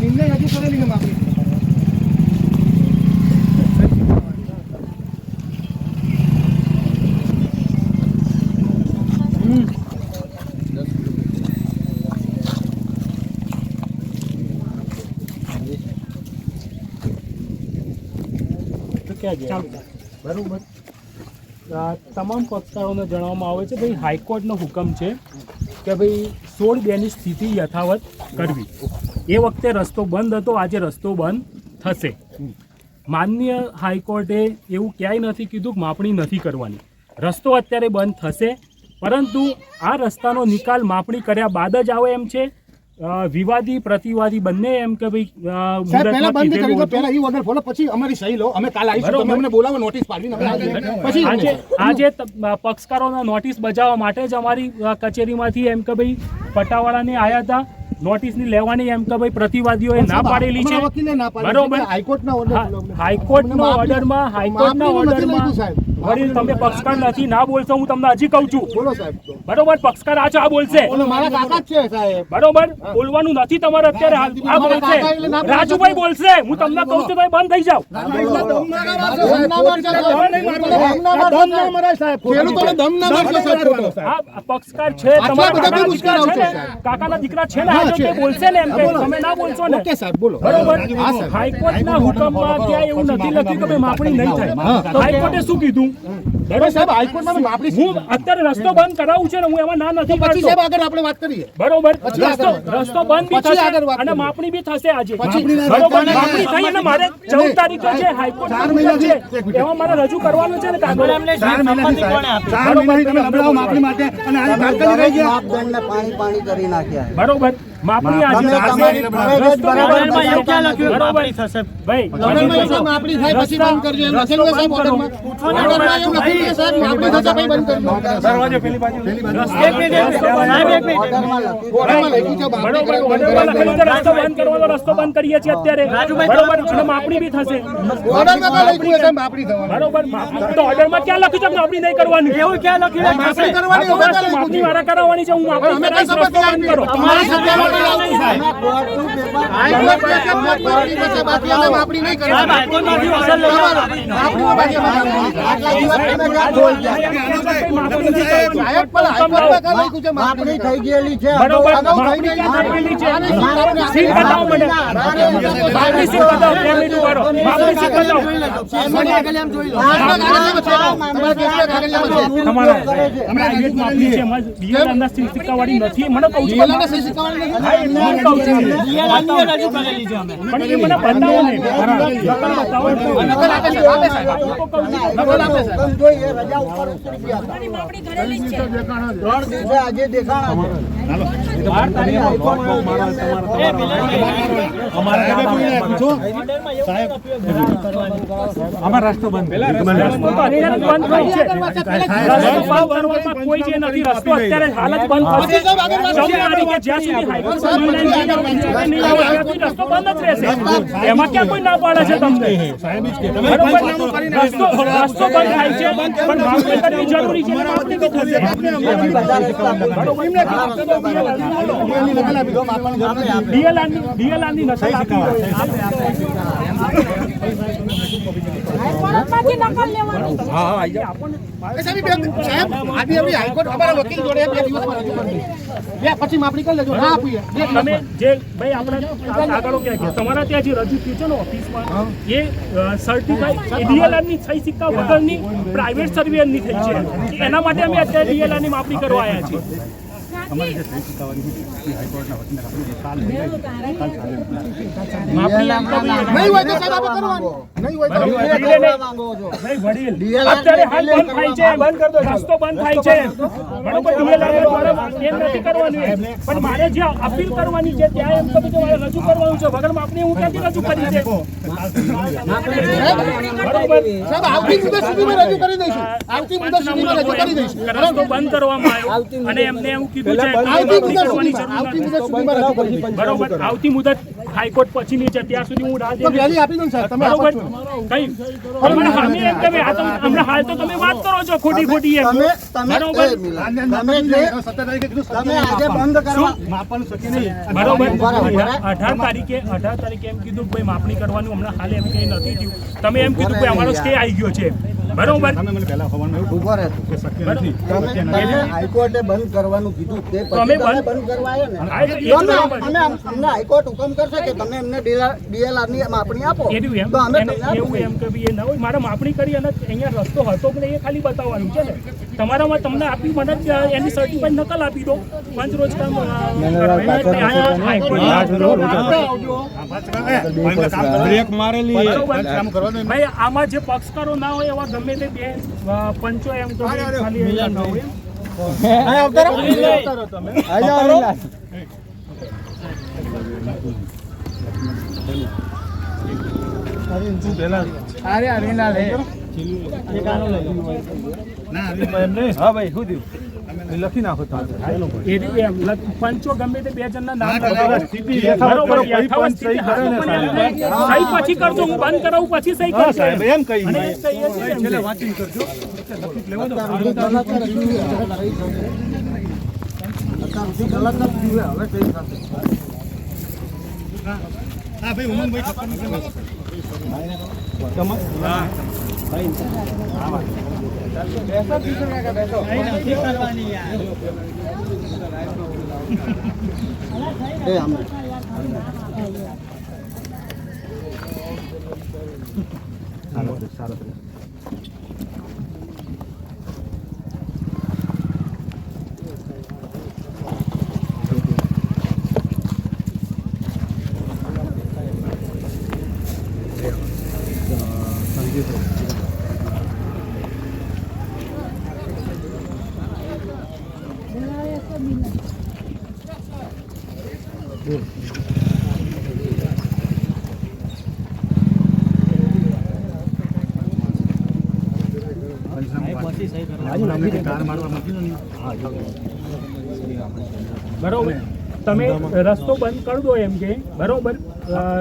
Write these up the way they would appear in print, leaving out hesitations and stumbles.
એમને હજુ કરેલી કે માપણી બરોબર તમામ પક્ષકારોને જણાવવામાં આવે છે ભાઈ હાઈકોર્ટનો હુકમ છે કે ભાઈ 16/2ની સ્થિતિ યથાવત કરવી. એ વખતે રસ્તો બંધ હતો, આજે રસ્તો બંધ થશે. માનનીય હાઈકોર્ટે એવું ક્યાંય નથી કીધું કે માપણી નથી કરવાની. રસ્તો અત્યારે બંધ થશે, પરંતુ આ રસ્તાનો નિકાલ માપણી કર્યા બાદ જ આવે એમ છે. વિવાદી પ્રતિવાદી બંને એમ કે ભાઈ પહેલા બંધ કરી દો, પહેલા ઈ ઓર્ડર ફોલો, પછી અમારી સહી લો, અમે કાલ આવીશું, તમે અમને બોલાવો, નોટિસ પાડવી, પછી આજે પક્ષકારોના નોટિસ બજાવવા માટે જ અમારી કચેરીમાંથી એમ કે ભાઈ પટ્ટાવાળાને આયા હતા નોટિસની લેવાની, એમ કે ભાઈ પ્રતિવાદીઓએ ના પાડેલી છે. બરોબર, હાઈકોર્ટના ઓર્ડરમાં વડીલ તમે પક્ષકાર નથી, ના બોલશો, હું તમને હજી કહું છું. બરોબર, પક્ષકાર આ બોલશે, બરોબર, બોલવાનું નથી તમારે અત્યારે. આ બોલશે, રાજુભાઈ બોલશે, હું તમને કહું છું ભાઈ બંધ થઈ જાવ. પક્ષકાર છે કાકાના દીકરા છે ને, બોલશે ને, એમ કે તમે ના બોલશો ને. બરોબર, હાઈકોર્ટના હુકમમાં ક્યાં એવું નથી લખ્યું કે માપણી નહીં થાય. હાઈકોર્ટે શું કીધું? હું અત્યારે રસ્તો બંધ કરાવું છે ને, હું એમાં ના નથી પાડતો. આપણે વાત કરીએ, બરોબર, રસ્તો બંધ બી થશે અને માપણી બી થશે આજે. બરોબર, માપણી થઈ અને મારે 14 તારીખે છે હાઈકોર્ટ છે, એમાં મારે રજૂ કરવાનું છે ને કાગળ. બરોબર, માપણી આજે થશે ભાઈ. માપણી થાય પછી બંધ કરજો, એમ લખેલું છે સાહેબ ઓર્ડરમાં. ઓર્ડરમાં એવું લખ્યું છે સાહેબ, માપણી થશે પછી બંધ કરજો. દરવાજો પેલી બાજુ રસ્તો બંધ કરવાનો, રસ્તો બંધ કરીએ છીએ અત્યારે. બરોબર, અને માપણી બી થશે. ઓર્ડરમાં તો લખ્યું છે માપણી થવાની. બરોબર, માપણી તો ઓર્ડરમાં ક્યાં લખ્યું છે માપણી નહીં કરવાની? એવું ક્યાં લખ્યું છે માપણી કરવાની? માપણી મારા કરાવવાની છે, હું માપણી કરાવીશ, રસ્તો બંધ કરો. તમારી સાથે માપણી થઈ ગયેલી છે. સિક્કાવાળી નથી, મને કહું છું. રસ્તો બંધ કોઈ જે નથી, રસ્તો અત્યારે હાલ જ બંધ થશે. 14 તારીખે જ્યાં સુધી હાઈકોર્ટ રસ્તો બંધ જ રહેશે. એમાં ક્યાં કોઈ ના પાડે છે તમને? રસ્તો બંધ થાય છે, પણ માપણી કરવી જરૂરી છે. માપણી બી થશે. ડીએલઆરની નકલ આપી પછી માપણી કરી લેજો. ના આપીએ તમે જે ભાઈ આપણે આગળ ક્યાં તમારા ત્યાં જે રજૂ થયું છે ને ઓફિસમાં, એ સર્ટિફાઈડ ડીએલઆરની સહી સિક્કા વગરની પ્રાઇવેટ સર્વેયરની થઈ છે. એના માટે અમે અત્યારે ડીએલઆરની માપણી કરવા આવ્યા છીએ. અમારે જે સહી સિક્કાવાળી હાઈકોર્ટના વતીને નહીં હોય તો સાહેબ આપણે કરવાનું. નહીં હોય તો અત્યારે હાલ બંધ થાય છે, બંધ કરી દો, રસ્તો બંધ થાય છે. બરોબર, એમ નથી કરવાનું, પણ મારે જે અપીલ કરવાની છે ત્યાં એમ કહ્યું કે મારે રજૂ કરવાનું છે. વગર માપણી હું ક્યાંથી રજૂ કરી છે? બરોબર, સાહેબ આવતી મુદત સુધીમાં રજૂ કરી દઈશું. આવતી મુદત સુધીમાં રજૂ કરી દઈશું. રસ્તો બંધ કરવામાં આવ્યો અને એમને એવું કીધું છે આવતી મુદત કરવાની સુધીમાં જરૂર નથી. સુધીમાં રજૂ કરવી પડશે. બરોબર, આવતી મુદત હાઈકોર્ટ પછીની છે ત્યાં સુધી હું રાહ તો જોઈ વહેલી આપી દો ને સાહેબ, તમે આપો બરોબર છો. કઈ હમણાં સામે એમ તમે આ તો હમણાં હાલ તો તમે વાત કરો છો ખોટી ખોટી એમ બરોબર તમે આજે બંધ કરવા માપવાનું શક્ય નહીં. બરોબર 18 તારીખે એમ કીધું કે ભાઈ માપણી કરવાનું હમણાં હાલ એમ કઈ નથી થયું તમે એમ કીધું કે અમારો સ્ટે આવી ગયો છે બરોબર તમે મને પહેલા ખબર ઉભો રહે કે શક્ય બરોબર. નથી તમે હાઈકોર્ટે બંધ કરવાનું કીધું તે તો પછી અમે તમે બંધ- બંધ કરવા આવ્યા ને હા, એ જ તો અમે બરાબર. અમને હાઈકોર્ટ હુકમ કરશે કે તમે એમને DLR ની માપણી આપો એવું એમ તો અમે એને તમને એવું એમ કે ભાઈ એ ના હોય મારે માપણી કરી અને અહીંયા રસ્તો હતો કે નહીં એ ખાલી બતાવવાનું છે ને તમારામાં તમને આપી મને જ એની સર્ટિફાઈડ નકલ આપી દો પાંચ રોજ કામ બ્રેક મારેલી ભાઈ આમાં જે પક્ષકારો ના હોય એવા ગમે તે બે પંચો એમ તો ખાલી એ લખાવો એમ. હા ભાઈ શું થયું લખી નાખો એ રીતે એમ પંચો ગમે તે બે જણના નામ સ્થિતિ બરોબર, યથાવત સહી કરે ને સાહેબ. સહી પછી કરજો હું બંધ કરાવું પછી સહી હા કરજો સાહેબ એમ કહી અને એ સહી જ છે એમ છે. વાંચીને કરજો હા ભાઈ ઉમંગભાઈ ઠક્કર એ અમે બરોબર તમે રસ્તો બંધ કરી દો એમ કે બરોબર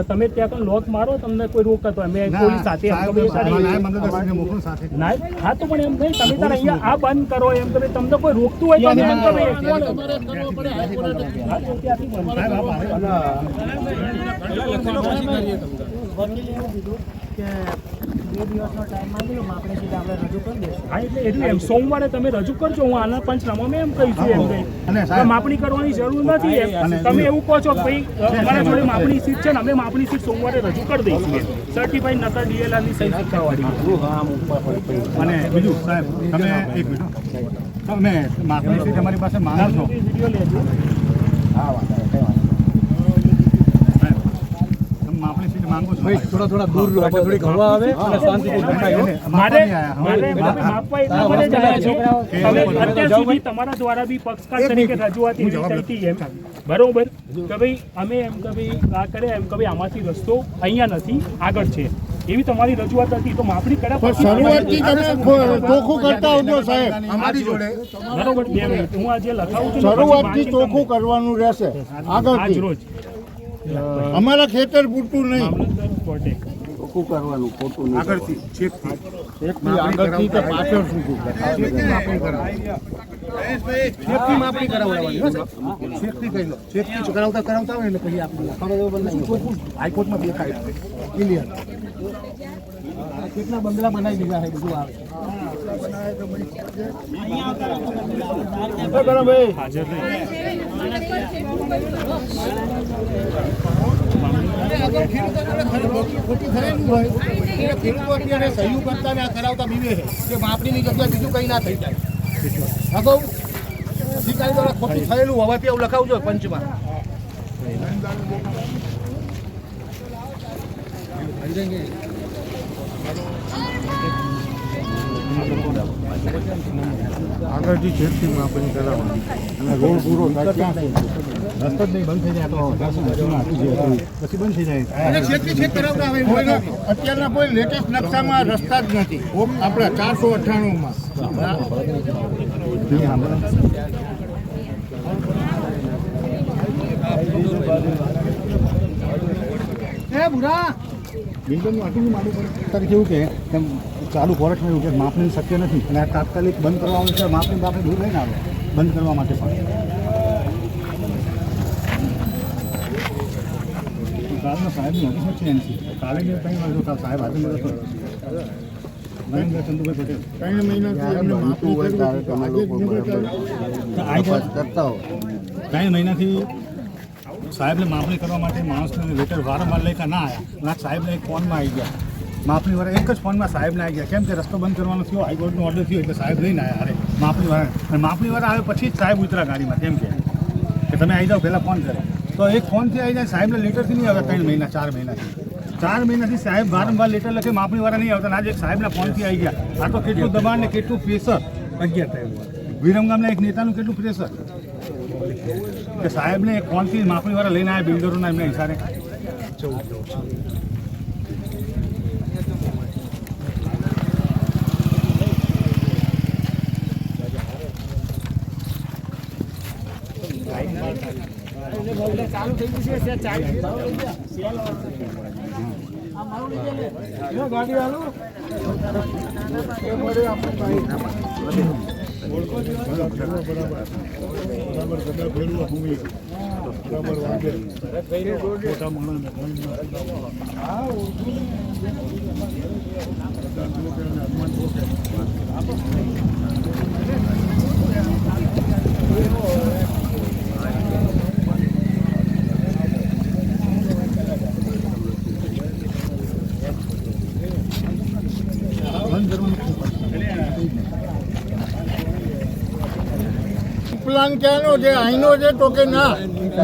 તમે ત્યાં પણ લોક મારો તમને કોઈ રોકતો અમે પોલીસ સાથે એમ કે ના હા તો પણ એમ નહીં તમે તારે અહીંયા આ બંધ કરો એમ કે ભાઈ તમને કોઈ રોકતું હોય તો અમે બંધ કરો હા, તો ત્યાંથી બંધ હા એટલે એમ સોમવારે તમે રજૂ કરજો હું આના પંચનામામાં એમ કહીશું એમ કઈ માપણી કરવાની જરૂર નથી એમ તમે એવું કહો છો કે ભાઈ અમારા જોડે માપણી સીટ છે ને અમે માપણી સીટ સોમવારે રજૂ કરી દઈશું એમ સર્ટિફાઈડ નકલ DLR ની સહી શીખવાડી અને બીજું સાહેબ તમે એક મિનિટ તમે માપણી સીટ અમારી પાસે માંગો છો વિડીયો લેજો તમે માપણી સીટ માંગો છો થોડા દૂર થોડી હવા આવે અને શાંતિથી દેખાય મારે માપવા એટલા માટે જ આવ્યા છે તમે અત્યાર સુધી તમારા દ્વારા બી પક્ષકાર તરીકે રજૂઆત એવી થઈ હતી એમ બરોબર કે ભાઈ અમે એમ કે ભાઈ આ કરે એમ કે ભાઈ આમાંથી રસ્તો અહીંયા નથી આગળ છે એવી તમારી રજૂઆત હતી તો માપણી કર્યા પછી ચોખ્ખું કરતા આવજો સાહેબ અમારી જોડે બરોબર 2 મિનિટ હું આ જે લખાવું છું શરૂઆતથી ચોખ્ખું કરવાનું રહેશે આજ આગળ રોજ અમારા ખેતર પૂરતું નહીં મામલતદાર કોર્ટે ચોખ્ખું કરવાનું ખોટું નહીં આગળથી છેકથી આગળથી કે પાછળ સુધી છેકથી માપણી કરાવડાવવાની હો સાહેબ છેકથી કહી લો છેકથી કરાવતા હોય એટલે પછી આપણે હાઈકોર્ટમાં દેખાય ક્લિયર કેટલા બંગલા બનાવી દીધા છે બધું આવે હાજર રહી ખોટી થયેલું હોય એટલે ખેડૂતો અત્યારે સહયોગ કરતા ને આ કરાવતા બીવે છે કે માપણીની જગ્યા બીજું કંઈ ના થઈ જાય અગાઉ અધિકારી દ્વારા ખોટું થયેલું હોવાથી એવું લખાવજો પંચમાં આગળથી છેકથી માપણી કરાવવાની અને રોડ પૂરો થાય ત્યાં રસ્તો જ નહીં બંધ થઈ જાય તો પછી બંધ થઈ જાય અને છેકથી છેક કરાવતા હવે અત્યારના કોઈ લેટેસ્ટ નકશામાં રસ્તા જ નથી આપણે 498 માં બિલ્ડરનું આટલું માનવું પડે અત્યારે કેવું કે તેમ ચાલુ ફોરેસ્ટમાં એવું કે માપણી શક્ય નથી અને આ તાત્કાલિક બંધ કરવાનું છે માપણી બાપે દૂર લઈને આવે બંધ કરવા માટે પણ કાલના સાહેબની ઓફિસ છે એનસી કાલે જે કંઈ વાંધો કાલ સાહેબ હાજર નતો નરેન્દ્ર ચંદુભાઈ પટેલ 3 મહિનાથી એમને માપણી કરી કરતા હો 3 મહિનાથી સાહેબને માપણી કરવા માટે માણસને લેટર વારંવાર લખ્યા ના આવ્યા ના સાહેબને એક ફોનમાં આવી ગયા માપણી વાળા એક જ ફોનમાં સાહેબને આવી ગયા કેમ કે રસ્તો બંધ કરવાનો થયો હાઈકોર્ટનો ઓર્ડર થયો એટલે સાહેબ લઈને આવ્યા અરે માપણી વાળા અને માપણી વાળા આવે પછી જ સાહેબ ઉતરા ગાડીમાં કેમ કે તમે આવી જાઓ પહેલાં ફોન કરે તો એક ફોનથી આવી જાય સાહેબને લેટરથી નહીં આવે 3 મહિના 4 મહિનાથી 4 મહિનાથી સાહેબ વારંવાર લેટર લખે માપણી વાળા નહીં આવતા આજે સાહેબના ફોનથી આવી ગયા આ તો કેટલું દબાણ ને કેટલું પ્રેશર અગિયાર થાય વિરમગામના એક નેતાનું કેટલું પ્રેશર કે સાહેબને એક ફોનથી માપણીવાળા લઈને આવ્યા બિલ્ડરોના એમના હિસાબે પ્લાન ક્યાંનો છે અહીંનો છે તો કે ના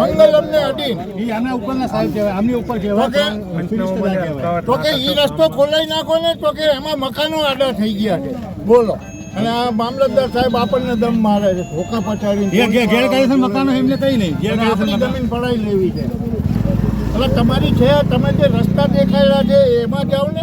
મંગલમ ને અડીન એ આમના ઉપરના સાહેબ કહેવાય આમની ઉપર કહેવાય તો કે ઈ રસ્તો ખોલાઈ નાખો ને તો કે એમાં મકાનો આડા થઈ ગયા છે બોલો અને આ મામલતદાર સાહેબ આપણને દમ મારે છે ધોકા પછાડીને ગેરકાયદેસર મકાનો એમને કઈ નહીં આપણી જમીન પડાવી લેવી છે એટલે તમારી છે તમે જે રસ્તા દેખાડ્યા છે એમાં જાઓ ને